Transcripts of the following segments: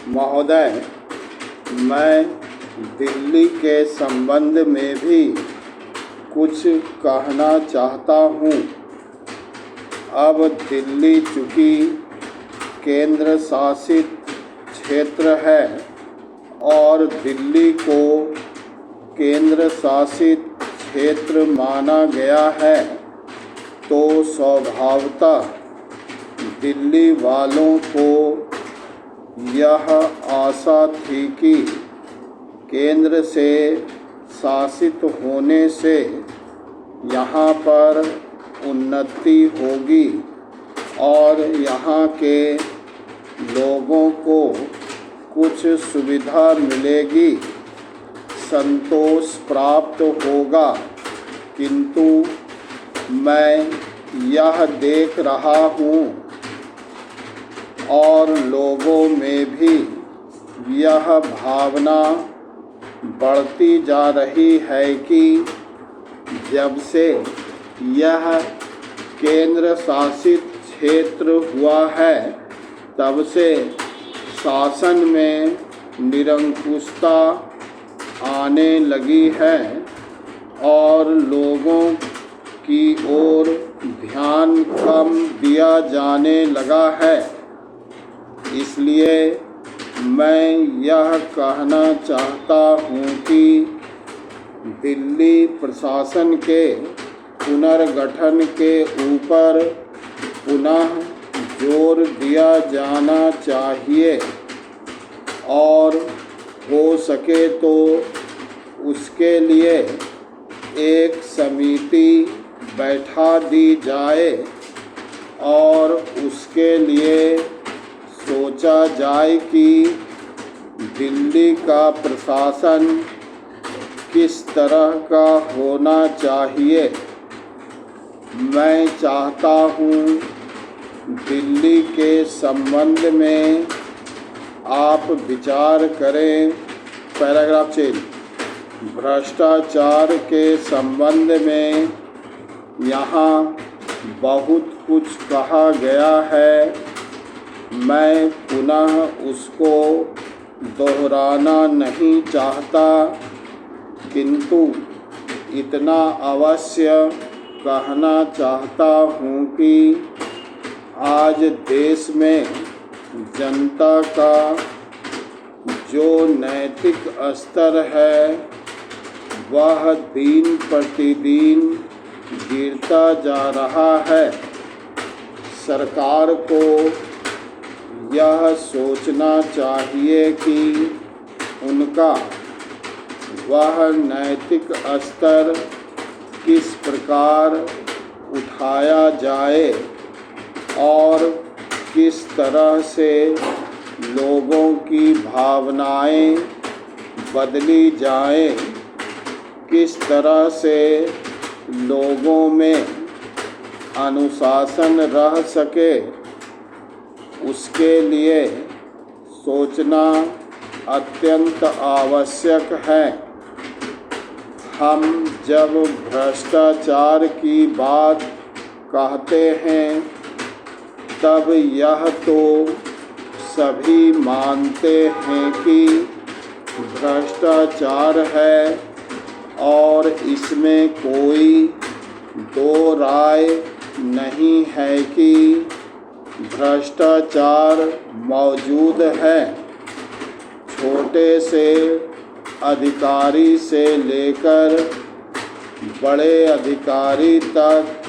महोदय, मैं दिल्ली के संबंध में भी कुछ कहना चाहता हूँ। अब दिल्ली चूँकि केंद्र शासित क्षेत्र है और दिल्ली को केंद्र शासित क्षेत्र माना गया है, तो स्वभावतः दिल्ली वालों को यह आशा थी कि केंद्र से शासित होने से यहाँ पर उन्नति होगी और यहाँ के लोगों को कुछ सुविधा मिलेगी, संतोष प्राप्त होगा। किंतु मैं यह देख रहा हूँ और लोगों में भी यह भावना बढ़ती जा रही है कि जब से यह केंद्र शासित क्षेत्र हुआ है, तब से शासन में निरंकुशता आने लगी है और लोगों की ओर ध्यान कम दिया जाने लगा है। इसलिए मैं यह कहना चाहता हूँ कि दिल्ली प्रशासन के पुनर्गठन के ऊपर पुनः जोर दिया जाना चाहिए और हो सके तो उसके लिए एक समिति बैठा दी जाए और उसके लिए सोचा जाए कि दिल्ली का प्रशासन किस तरह का होना चाहिए। मैं चाहता हूँ दिल्ली के संबंध में आप विचार करें। Paragraph change. भ्रष्टाचार के संबंध में यहाँ बहुत कुछ कहा गया है, मैं पुनः उसको दोहराना नहीं चाहता, किंतु इतना अवश्य कहना चाहता हूँ कि आज देश में जनता का जो नैतिक स्तर है वह दिन प्रतिदिन गिरता जा रहा है। सरकार को यह सोचना चाहिए कि उनका वह नैतिक स्तर किस प्रकार उठाया जाए और किस तरह से लोगों की भावनाएं बदली जाएं, किस तरह से लोगों में अनुशासन रह सके, उसके लिए सोचना अत्यंत आवश्यक है। हम जब भ्रष्टाचार की बात कहते हैं तब यह तो सभी मानते हैं कि भ्रष्टाचार है और इसमें कोई दो राय नहीं है कि भ्रष्टाचार मौजूद है। छोटे से अधिकारी से लेकर बड़े अधिकारी तक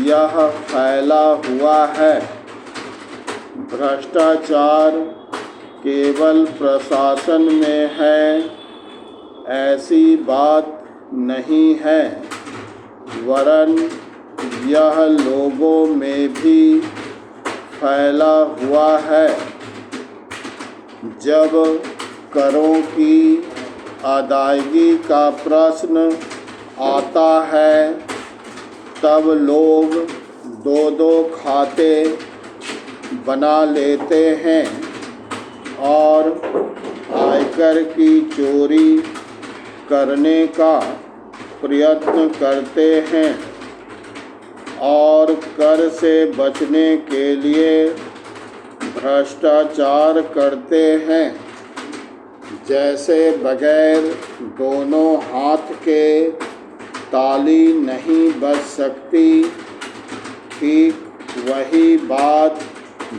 यह फैला हुआ है। भ्रष्टाचार केवल प्रशासन में है ऐसी बात नहीं है, वरन यह लोगों में भी फैला हुआ है। जब करों की अदायगी का प्रश्न आता है तब लोग दो दो खाते बना लेते हैं और आयकर की चोरी करने का प्रयत्न करते हैं और कर से बचने के लिए भ्रष्टाचार करते हैं। जैसे बगैर दोनों हाथ के ताली नहीं बज सकती, ठीक वही बात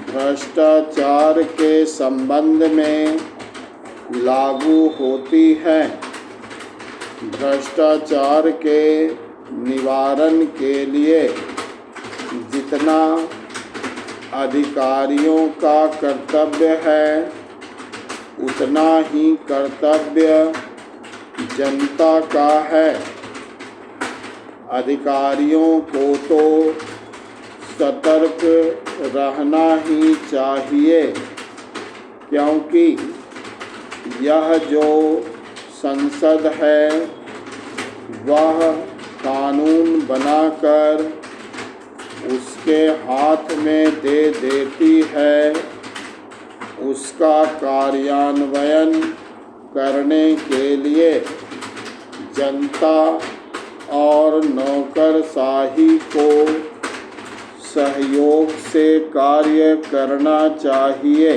भ्रष्टाचार के संबंध में लागू होती है। भ्रष्टाचार के निवारण के लिए जितना अधिकारियों का कर्तव्य है, उतना ही कर्तव्य जनता का है। अधिकारियों को तो सतर्क रहना ही चाहिए, क्योंकि यह जो संसद है वह कानून बनाकर उसके हाथ में दे देती है। उसका कार्यान्वयन करने के लिए जनता और नौकरशाही को सहयोग से कार्य करना चाहिए।